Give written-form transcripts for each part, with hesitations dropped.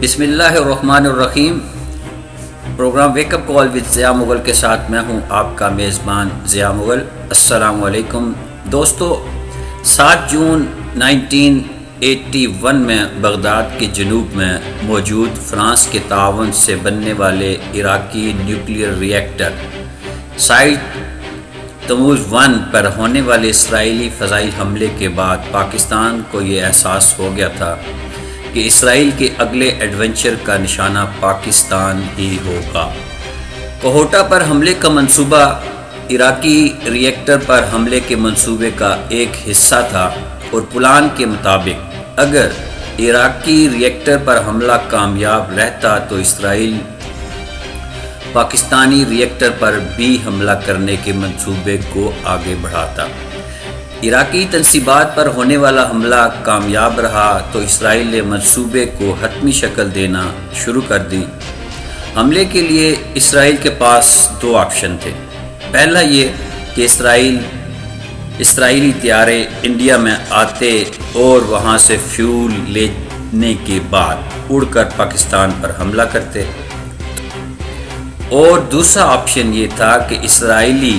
بسم اللہ الرحمن الرحیم۔ Program wake up call with Zia Mughal کے ساتھ میں ہوں آپ کا میزبان ضیاء مغل۔ السلام علیکم دوستو۔ 7 جون 1981 میں بغداد کے جنوب میں موجود فرانس کے تعاون سے بننے والے عراقی نیوکلیئر ری ایکٹر سائٹ تموز 1 پر ہونے والے اسرائیلی فضائی حملے کے بعد پاکستان کو یہ احساس ہو گیا تھا کہ اسرائیل کے اگلے ایڈونچر کا نشانہ پاکستان ہی ہوگا۔ کوہوٹا پر حملے کا منصوبہ عراقی ری ایکٹر پر حملے کے منصوبے کا ایک حصہ تھا اور پلان کے مطابق اگر عراقی ری ایکٹر پر حملہ کامیاب رہتا تو اسرائیل پاکستانی ری ایکٹر پر بھی حملہ کرنے کے منصوبے کو آگے بڑھاتا۔ عراقی تنصیبات پر ہونے والا حملہ کامیاب رہا تو اسرائیل نے منصوبے کو حتمی شکل دینا شروع کر دی۔ حملے کے لیے اسرائیل کے پاس 2 آپشن تھے۔ پہلا یہ کہ اسرائیلی طیارے انڈیا میں آتے اور وہاں سے فیول لینے کے بعد اڑ کر پاکستان پر حملہ کرتے، اور دوسرا آپشن یہ تھا کہ اسرائیلی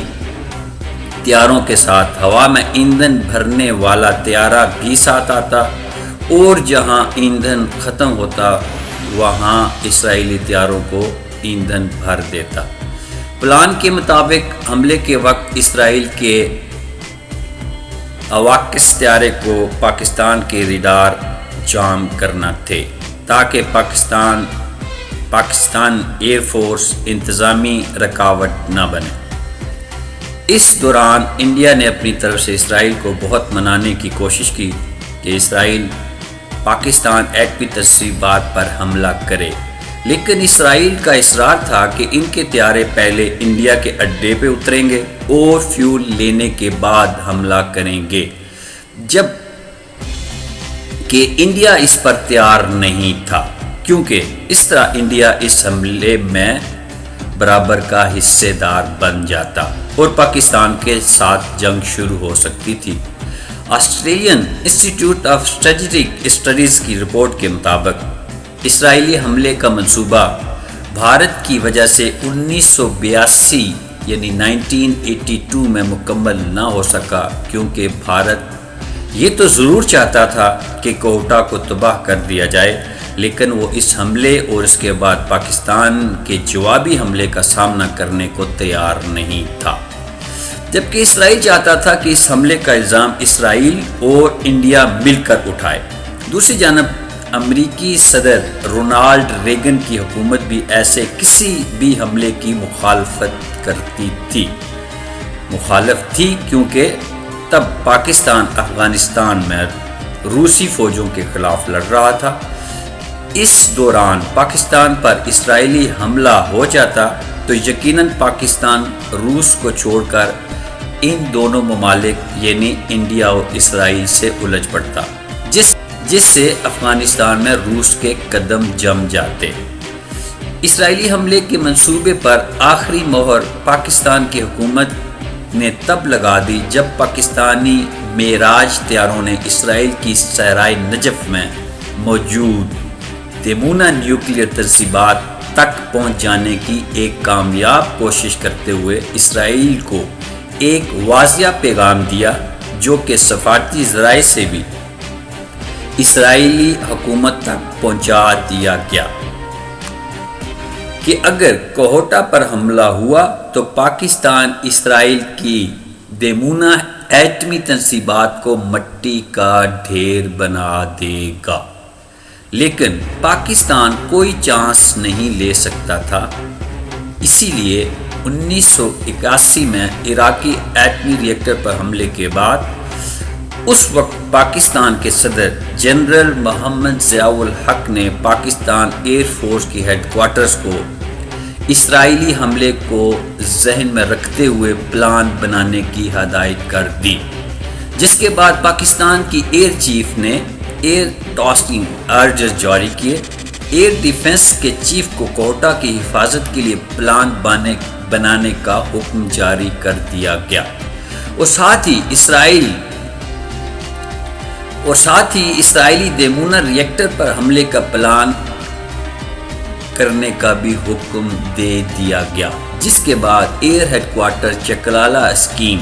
طیاروں کے ساتھ ہوا میں ایندھن بھرنے والا طیارہ بھی ساتھ آتا اور جہاں ایندھن ختم ہوتا وہاں اسرائیلی طیاروں کو ایندھن بھر دیتا۔ پلان کے مطابق حملے کے وقت اسرائیل کے اواکس طیارے کو پاکستان کے ریڈار جام کرنا تھے تاکہ پاکستان ایئر فورس انتظامی رکاوٹ نہ بنے۔ اس دوران انڈیا نے اپنی طرف سے اسرائیل کو بہت منانے کی کوشش کی کہ اسرائیل پاکستان ایٹمی تنصیبات پر حملہ کرے، لیکن اسرائیل کا اصرار تھا کہ ان کے طیارے پہلے انڈیا کے اڈے پہ اتریں گے اور فیول لینے کے بعد حملہ کریں گے، جب کہ انڈیا اس پر تیار نہیں تھا، کیونکہ اس طرح انڈیا اس حملے میں برابر کا حصے دار بن جاتا اور پاکستان کے ساتھ جنگ شروع ہو سکتی تھی۔ آسٹریلین انسٹی ٹیوٹ آف اسٹریٹجک اسٹڈیز کی رپورٹ کے مطابق اسرائیلی حملے کا منصوبہ بھارت کی وجہ سے 1982 یعنی 1982 میں مکمل نہ ہو سکا، کیونکہ بھارت یہ تو ضرور چاہتا تھا کہ کوہوٹا کو تباہ کر دیا جائے، لیکن وہ اس حملے اور اس کے بعد پاکستان کے جوابی حملے کا سامنا کرنے کو تیار نہیں تھا، جبکہ اسرائیل چاہتا تھا کہ اس حملے کا الزام اسرائیل اور انڈیا مل کر اٹھائے۔ دوسری جانب امریکی صدر رونالڈ ریگن کی حکومت بھی ایسے کسی بھی حملے کی مخالف تھی، کیونکہ تب پاکستان افغانستان میں روسی فوجوں کے خلاف لڑ رہا تھا۔ اس دوران پاکستان پر اسرائیلی حملہ ہو جاتا تو یقیناً پاکستان روس کو چھوڑ کر ان دونوں ممالک یعنی انڈیا اور اسرائیل سے الجھ پڑتا، جس سے افغانستان میں روس کے قدم جم جاتے۔ اسرائیلی حملے کے منصوبے پر آخری مہر پاکستان کی حکومت نے تب لگا دی جب پاکستانی معراج طیاروں نے اسرائیل کی صحرائے نجف میں موجود دیمونہ نیوکلیئر تنصیبات تک پہنچ جانے کی ایک کامیاب کوشش کرتے ہوئے اسرائیل کو ایک واضح پیغام دیا، جو کہ سفارتی ذرائع سے بھی اسرائیلی حکومت تک پہنچا دیا گیا کہ اگر کوہوٹا پر حملہ ہوا تو پاکستان اسرائیل کی دیمونہ ایٹمی تنصیبات کو مٹی کا ڈھیر بنا دے گا، لیکن پاکستان کوئی چانس نہیں لے سکتا تھا۔ اسی لیے 1981 میں عراقی ایٹمی ری ایکٹر پر حملے کے بعد اس وقت پاکستان کے صدر جنرل محمد ضیاء الحق نے پاکستان ایئر فورس کی ہیڈ کوارٹرز کو اسرائیلی حملے کو ذہن میں رکھتے ہوئے پلان بنانے کی ہدایت کر دی، جس کے بعد پاکستان کی ایئر چیف نے ایئر ٹاسکنگ آرڈرز جاری کیے۔ ایئر ڈیفنس کے چیف کو کوہوٹا کی حفاظت کے لیے پلان بنانے کا حکم جاری کر دیا گیا، اور ساتھ ہی اسرائیلی دیمونہ ری ایکٹر پر حملے کا پلان کرنے کا بھی حکم دے دیا گیا، جس کے بعد ایئر ہیڈ کوارٹر چکرالہ اسکیم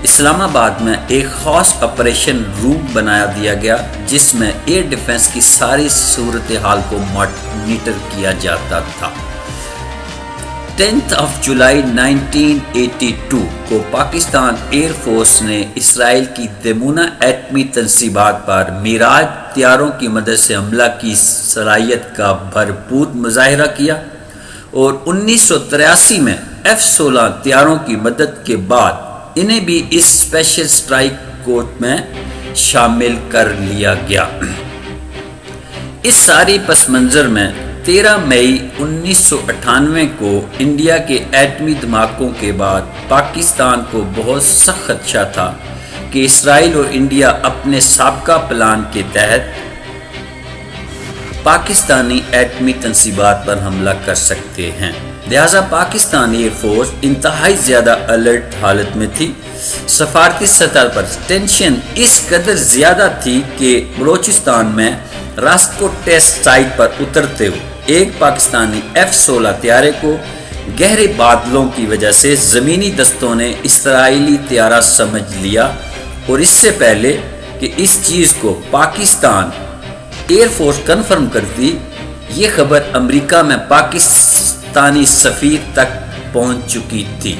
اسلام آباد میں ایک خاص آپریشن روم بنا دیا گیا، جس میں ایئر ڈیفنس کی ساری صورتحال کو مانیٹر کیا جاتا تھا۔ 10 جولائی 1982 کو پاکستان ایئر فورس نے اسرائیل کی دمونہ ایٹمی تنصیبات پر میراج طیاروں کی مدد سے حملہ کی صلاحیت کا بھرپور مظاہرہ کیا، اور 1983 میں F-16 طیاروں کی مدد کے بعد انہیں بھی اس اسپیشل اسٹرائک کورس میں شامل کر لیا گیا۔ اس ساری پس منظر میں 13 مئی 1998 کو انڈیا کے ایٹمی دھماکوں کے بعد پاکستان کو بہت سخت خدشہ تھا کہ اسرائیل اور انڈیا اپنے سابقہ پلان کے تحت پاکستانی ایٹمی تنصیبات پر حملہ کر سکتے ہیں، لہٰذا پاکستانی ایئر فورس انتہائی زیادہ الرٹ حالت میں تھی۔ سفارتی سطح پر ٹینشن اس قدر زیادہ تھی کہ بلوچستان میں راسکو ٹیسٹ سائٹ پر اترتے ہوئے ایک پاکستانی F-16 طیارے کو گہرے بادلوں کی وجہ سے زمینی دستوں نے اسرائیلی طیارہ سمجھ لیا، اور اس سے پہلے کہ اس چیز کو پاکستان ایئر فورس کنفرم کرتی، یہ خبر امریکہ میں پاکستانی سفیر تک پہنچ چکی تھی،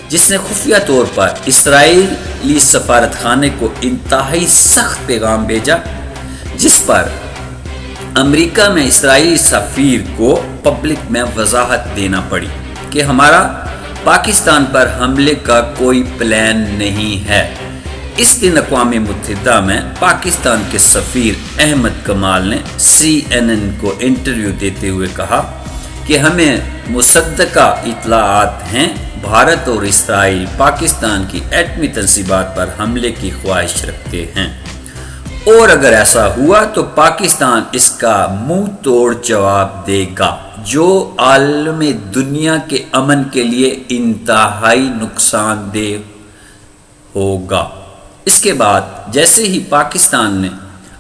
جس نے خفیہ طور پر اسرائیلی سفارت خانے کو انتہائی سخت پیغام بھیجا، جس پر امریکہ میں اسرائیلی سفیر کو پبلک میں وضاحت دینا پڑی کہ ہمارا پاکستان پر حملے کا کوئی پلان نہیں ہے۔ اس دن اقوام متحدہ میں پاکستان کے سفیر احمد کمال نے CNN کو انٹرویو دیتے ہوئے کہا کہ ہمیں مصدقہ اطلاعات ہیں بھارت اور اسرائیل پاکستان کی ایٹمی تنصیبات پر حملے کی خواہش رکھتے ہیں، اور اگر ایسا ہوا تو پاکستان اس کا منہ توڑ جواب دے گا، جو عالم دنیا کے امن کے لیے انتہائی نقصان دہ ہوگا۔ اس کے بعد جیسے ہی پاکستان نے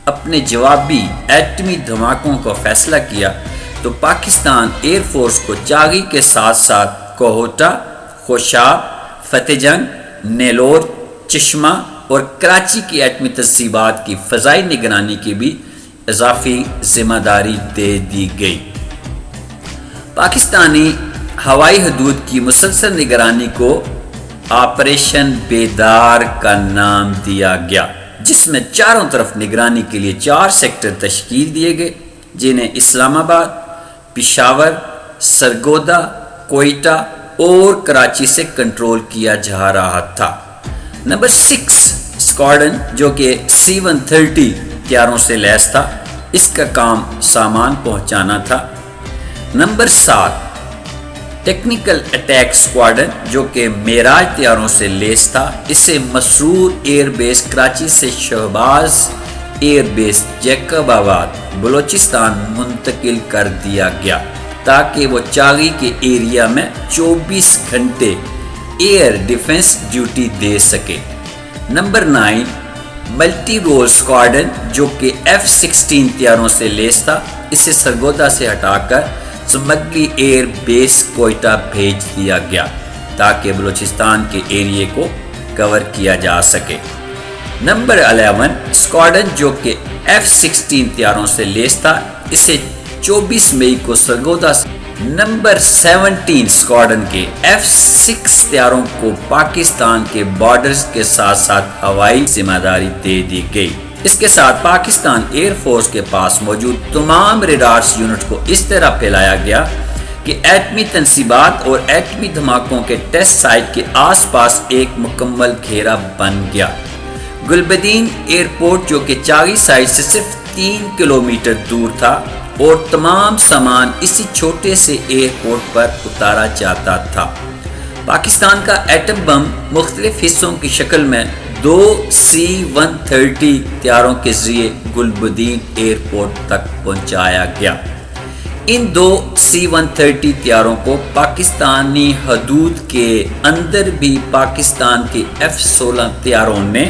اپنے جوابی ایٹمی دھماکوں کا فیصلہ کیا تو پاکستان ایئر فورس کو چاغی کے ساتھ ساتھ کوہٹا، خوشاب، فتح جنگ، نیلور، چشمہ اور کراچی کی ایٹمی تنصیبات کی فضائی نگرانی کی بھی اضافی ذمہ داری دے دی گئی۔ پاکستانی ہوائی حدود کی مسلسل نگرانی کو آپریشن بیدار کا نام دیا گیا، جس میں چاروں طرف نگرانی کے لیے 4 سیکٹر تشکیل دیے گئے، جنہیں اسلام آباد، پشاور، سرگودا، کوئٹہ اور کراچی سے کنٹرول کیا جا رہا تھا۔ نمبر 6 اسکواڈرن، جو کہ C-130 طیاروں سے لیس تھا، اس کا کام سامان پہنچانا تھا۔ نمبر 7 ٹیکنیکل اٹیک اسکواڈرن، جو کہ معراج طیاروں سے لیس تھا، اسے مسرور ایئر بیس کراچی سے شہباز ایئر بیس جیکب آباد بلوچستان منتقل کر دیا گیا تاکہ وہ چاغی کے ایریا میں 24 گھنٹے ایئر ڈیفنس ڈیوٹی دے سکے۔ نمبر 9 ملٹی رول اسکواڈرن، جو کہ F-16 طیاروں سے لیس تھا، اسے سرگودا سے ہٹا کر زمگلی ایئر بیس کوئٹہ بھیج دیا گیا تاکہ بلوچستان کے ایریے کو کور کیا جا سکے۔ نمبر 11 اسکواڈرن، جو کہ F-16 طیاروں سے لیس تھا، اسے 24 مئی کو سرگودا سے۔ نمبر 17 اسکواڈرن کے F-6 طیاروں کو پاکستان کے بارڈرز کے ساتھ ساتھ ہوائی ذمہ داری دے دی گئی۔ اس کے ساتھ پاکستان ایئر فورس کے پاس موجود تمام ریڈارز یونٹ کو اس طرح پھیلایا گیا کہ ایٹمی تنصیبات اور ایٹمی دھماکوں کے ٹیسٹ سائٹ کے آس پاس ایک مکمل گھیرا بن گیا۔ گلبدین ایئرپورٹ، جو کہ چاغی سائٹ سے صرف 3 کلومیٹر دور تھا، اور تمام سامان اسی چھوٹے سے ایئرپورٹ پر اتارا جاتا تھا۔ پاکستان کا ایٹم بم مختلف حصوں کی شکل میں 2 C-130 طیاروں کے ذریعے گلبدین ایئرپورٹ تک پہنچایا گیا۔ ان 2 C-130 طیاروں کو پاکستانی حدود کے اندر بھی پاکستان کے F-16 طیاروں نے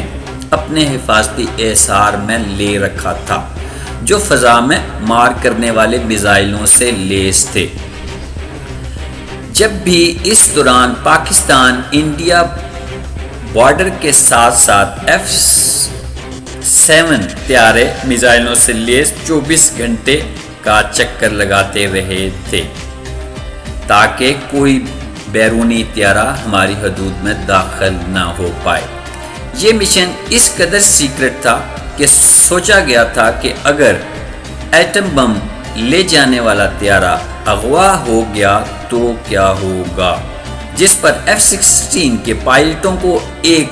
اپنے حفاظتی احصار میں لے رکھا تھا۔ جو فضا میں مار کرنے والے میزائلوں سے لیس تھے۔ جب بھی اس دوران پاکستان انڈیا بارڈر کے ساتھ ساتھ F-7 طیارے میزائلوں سے لیس 24 گھنٹے کا چکر لگاتے رہے تھے تاکہ کوئی بیرونی طیارہ ہماری حدود میں داخل نہ ہو پائے۔ یہ مشن اس قدر سیکرٹ تھا کہ سوچا گیا تھا کہ اگر ایٹم بم لے جانے والا طیارہ اغوا ہو گیا تو کیا ہوگا، جس پر F-16 کے پائلٹوں کو ایک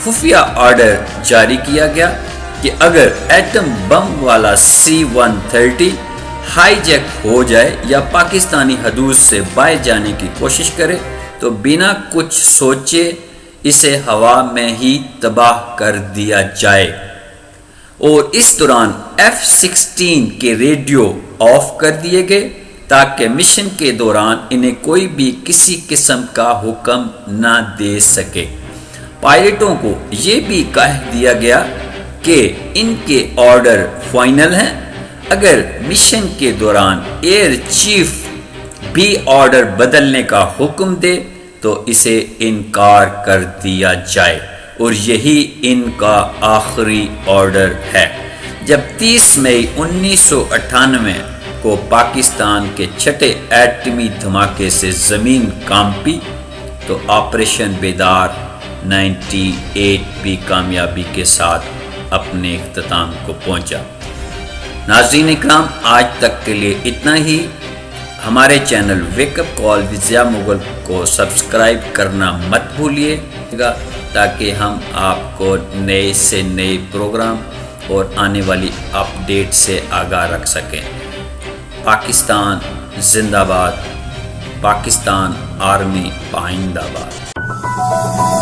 خفیہ آرڈر جاری کیا گیا کہ اگر ایٹم بم والا C-130 ہائی جیک ہو جائے یا پاکستانی حدود سے باہر جانے کی کوشش کرے تو بنا کچھ سوچے اسے ہوا میں ہی تباہ کر دیا جائے، اور اس دوران F-16 کے ریڈیو آف کر دیے گئے تاکہ مشن کے دوران انہیں کوئی بھی کسی قسم کا حکم نہ دے سکے۔ پائلٹوں کو یہ بھی کہہ دیا گیا کہ ان کے آرڈر فائنل ہیں، اگر مشن کے دوران ایئر چیف بھی آرڈر بدلنے کا حکم دے تو اسے انکار کر دیا جائے، اور یہی ان کا آخری آرڈر ہے۔ جب 30 مئی 1998 کو پاکستان کے چھٹے ایٹمی دھماکے سے زمین کانپی تو آپریشن بیدار 98 بھی کامیابی کے ساتھ اپنے اختتام کو پہنچا۔ ناظرین اکرام، آج تک کے لیے اتنا ہی۔ ہمارے چینل ویک اپ کال وذ ضیاء مغل کو سبسکرائب کرنا مت بھولیے گا تاکہ ہم آپ کو نئے سے نئے پروگرام اور آنے والی اپڈیٹ سے آگاہ رکھ سکیں۔ پاکستان زندہ باد، پاکستان آرمی پائندہ باد۔